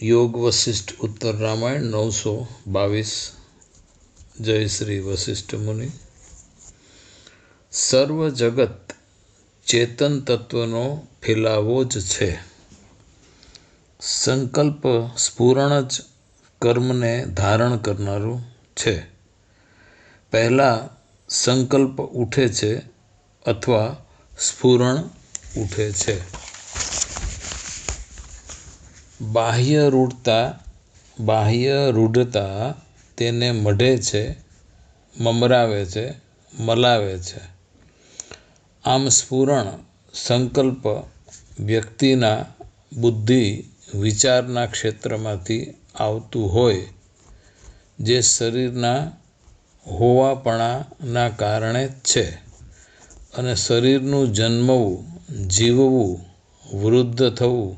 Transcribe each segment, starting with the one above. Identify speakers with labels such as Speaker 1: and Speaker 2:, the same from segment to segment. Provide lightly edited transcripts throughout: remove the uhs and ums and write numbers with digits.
Speaker 1: योग वशिष्ठ उत्तर रामायण 922। जय श्री वशिष्ठ मुनि। સર્વ જગત ચેતન તત્વનો ફેલાવો જ છે। સંકલ્પ સ્ફુરણ જ કર્મને ધારણ કરનારું છે। પહેલા સંકલ્પ ઉઠે છે અથવા સ્ફુરણ ઉઠે છે। બાહ્ય રૂઢતા તેને મઢે છે, મમરાવે છે, મલાવે છે। આમ સ્ફુરણ સંકલ્પ વ્યક્તિના બુદ્ધિ વિચારના ક્ષેત્રમાંથી આવતું હોય, જે શરીરના હોવાપણાના કારણે જ છે, અને શરીરનું જન્મવું, જીવવું, વૃદ્ધ થવું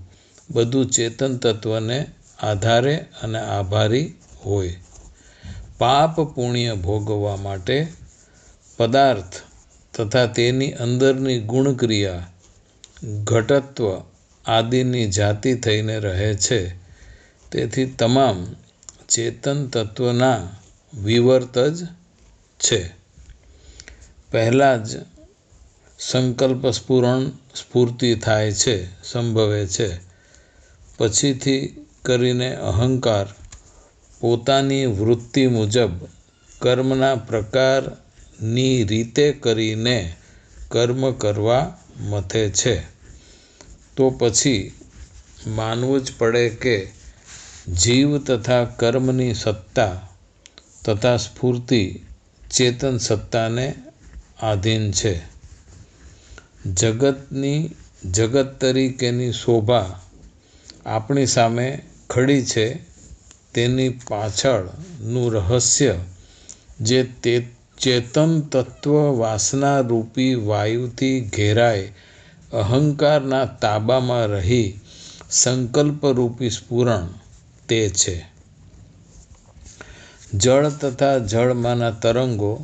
Speaker 1: બધું ચેતન તત્વને આધારે અને આભારી હોય। પાપ પુણ્ય ભોગવવા માટે પદાર્થ તથા તેની અંદરની ગુણક્રિયા, ઘટત્વ આદિની જાતિ થઈને રહે છે। તેથી તમામ ચેતન તત્વના વિવર્ત જ છે। પહેલાં જ સંકલ્પ સ્ફૂર્તિ થાય છે, સંભવે છે। પછીથી કરીને અહંકાર પોતાની વૃત્તિ મુજબ કર્મના પ્રકારની રીતે કરીને કર્મ કરવા મથે છે। તો પછી માનવું જ પડે કે જીવ તથા કર્મની સત્તા તથા સ્ફૂર્તિ ચેતન સત્તાને આધીન છે। જગત તરીકેની શોભા આપણી સામે ખડી છે, તેની પાછળનું રહસ્ય જે ચેતન તત્વ વાસનારૂપી વાયુથી ઘેરાય અહંકારના તાબામાં રહી સંકલ્પરૂપી સ્ફુરણ તે છે। જળ તથા જળમાંના તરંગો,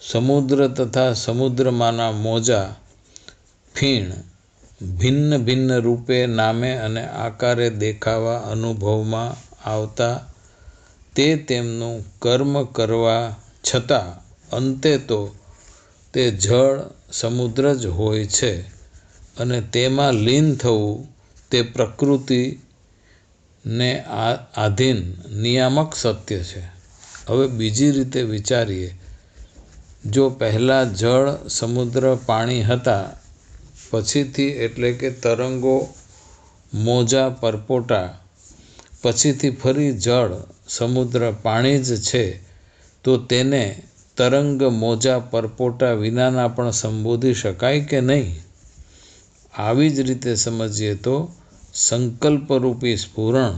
Speaker 1: સમુદ્ર તથા સમુદ્રમાંના મોજા, ફીણ ભિન્ન ભિન્ન રૂપે, નામે અને આકારે દેખાવા અનુભવમાં આવતા તે તેમનું કર્મ કરવા છતાં અંતે તો તે જળ સમુદ્ર જ હોય છે, અને તેમાં લીન થવું તે પ્રકૃતિને આધીન નિયામક સત્ય છે। હવે બીજી રીતે વિચારીએ, જો પહેલાં જળ, સમુદ્ર, પાણી હતા, પછીથી એટલે કે તરંગો, મોજા, પરપોટા, પછીથી ફરી જળ, સમુદ્ર, પાણી જ છે, તો તેને તરંગ, મોજા, પરપોટા વિનાના પણ સંબોધી શકાય કે નહીં? આવી જ રીતે સમજીએ તો સંકલ્પરૂપી સ્ફુરણ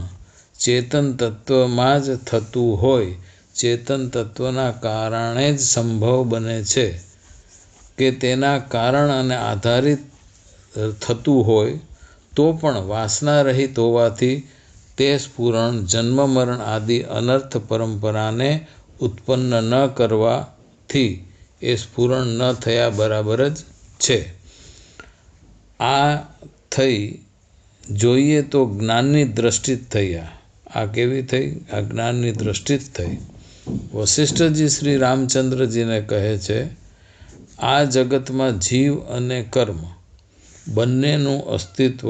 Speaker 1: ચેતન તત્વમાં જ થતું હોય, ચેતન તત્વના કારણે જ સંભવ બને છે કે તેના કારણ અને આધારિત થતું હોય, તો પણ વાસનારહિત હોવાથી તે સ્ફુરણ જન્મ મરણ આદિ અનર્થ પરંપરાને ઉત્પન્ન ન કરવાથી એ સ્ફુરણ ન થયા બરાબર જ છે। આ થઈ જોઈએ તો જ્ઞાનની દ્રષ્ટિ જ થયા। આ કેવી થઈ? આ જ્ઞાનની દ્રષ્ટિ જ થઈ। વશિષ્ઠજી શ્રી રામચંદ્રજીને કહે છે, આ જગતમાં જીવ અને કર્મ બંનેનું અસ્તિત્વ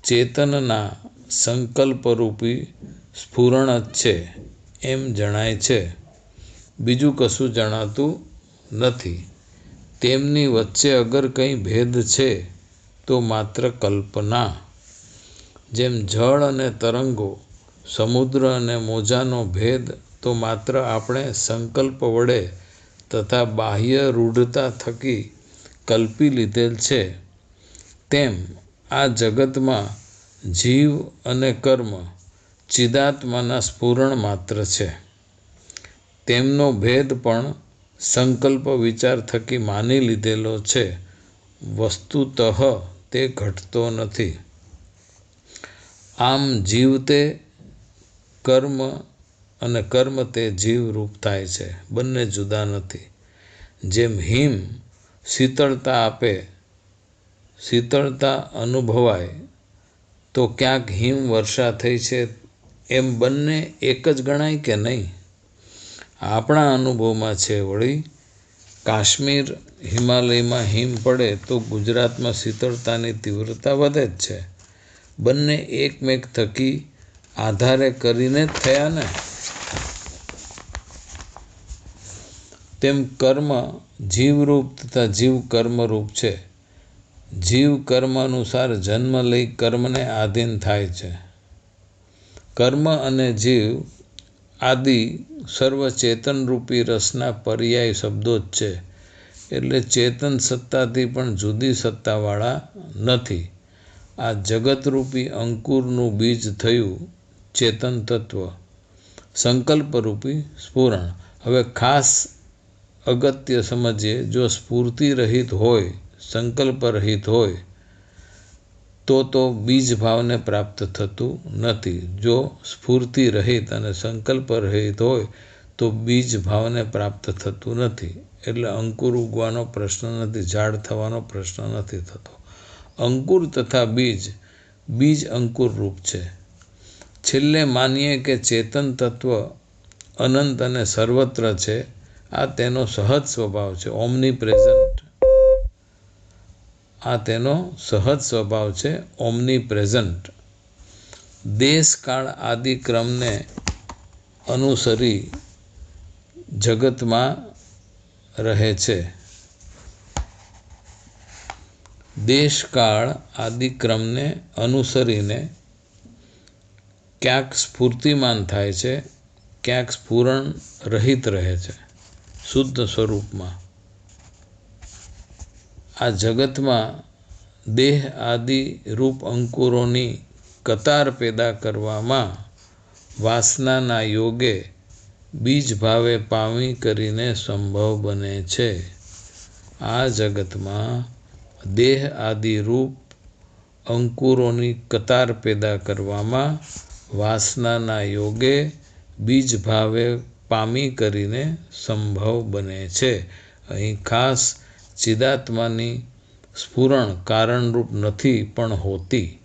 Speaker 1: ચેતનના સંકલ્પરૂપી સ્ફુરણ જ છે એમ જણાય છે, બીજું કશું જણાતું નથી। તેમની વચ્ચે અગર કંઈ ભેદ છે તો માત્ર કલ્પના। જેમ જળ અને તરંગો, સમુદ્ર અને મોજાનો ભેદ તો માત્ર આપણે સંકલ્પ વડે તથા બાહ્ય રૂઢતા થકી કલ્પી લીધેલ છે, તેમ આ જગતમાં જીવ અને કર્મ ચિદાત્માના સ્ફુરણ માત્ર છે। તેમનો ભેદ પણ સંકલ્પ વિચાર થકી માની લીધેલો છે, વસ્તુતઃ તે ઘટતો નથી। આમ જીવ તે કર્મ અને કર્મ તે જીવ રૂપ થાય છે, બંને જુદા નથી। જેમ હિમ શીતળતા આપે, શીતળતા અનુભવાય તો ક્યાંક હિમ વર્ષા થઈ છે એમ બંને એક જ ગણાય કે નહીં? આપણા અનુભવમાં છે વળી કાશ્મીર હિમાલયમાં હિમ પડે તો ગુજરાતમાં શીતળતાની તીવ્રતા વધે જ છે. બંને એકમેક થકી આધારે કરીને જ થયા ને? તેમ કર્મ જીવરૂપ તથા જીવ કર્મરૂપ છે. જીવ કર્મ અનુસાર જન્મ લઈ કર્મને આધીન થાય છે. કર્મ અને જીવ આદિ સર્વ ચેતનરૂપી રસના પર્યાય શબ્દો જ છે. એટલે ચેતન સત્તાથી પણ જુદી સત્તાવાળા નથી. આ જગતરૂપી અંકુરનું બીજ થયું ચેતન તત્વ, સંકલ્પરૂપી સ્ફુરણ. હવે ખાસ અગત્ય સમજીએ, જો સ્ફૂર્તિ રહિત હોય, સંકલ્પ રહિત હોય તો બીજ ભાવને પ્રાપ્ત થતું નથી. જો સ્ફૂર્તિ રહિત અને સંકલ્પ રહિત હોય તો બીજ ભાવને પ્રાપ્ત થતું નથી. એટલે અંકુર ઉગવાનો પ્રશ્ન નથી, ઝાડ થવાનો પ્રશ્ન નથી થતો. અંકુર તથા બીજ અંકુર રૂપ છે. છેલ્લે માનીએ કે ચેતન તત્વ અનંત અને સર્વત્ર છે. આ તેનો સહજ સ્વભાવ છે, ઓમ્નિપ્રેઝન્ટ. આ તેનો સહજ સ્વભાવ છે, ઓમ્નિપ્રેઝન્ટ. દેશ કાળ આદિ ક્રમને અનુસરી જગતમાં રહે છે. દેશકાળ આદિ ક્રમને અનુસરીને ક્યાંક સ્ફૂર્તિમાન થાય છે, ક્યાંક સ્ફુરણ રહિત રહે છે શુદ્ધ સ્વરૂપમાં. આ જગતમાં દેહ આદિ રૂપ અંકુરોની કતાર પેદા કરવામાં વાસનાના યોગે બીજ ભાવે પામી કરીને સંભવ બને છે. આ જગતમાં દેહ આદિ રૂપ અંકુરોની કતાર પેદા કરવામાં વાસનાના યોગે બીજ ભાવે પામી કરીને સંભવ બને છે. અહીં ખાસ ચિદાત્માની સ્ફુરણ કારણરૂપ નથી પણ હોતી.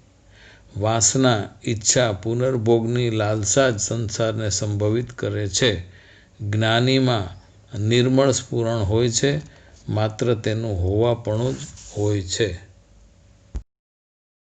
Speaker 1: વાસના, ઈચ્છા, પુનર્ભોગની લાલસા જ સંસારને સંભવિત કરે છે. જ્ઞાનીમાં નિર્મળ સ્ફુરણ હોય છે, માત્ર તેનું હોવાપણું જ હોય છે.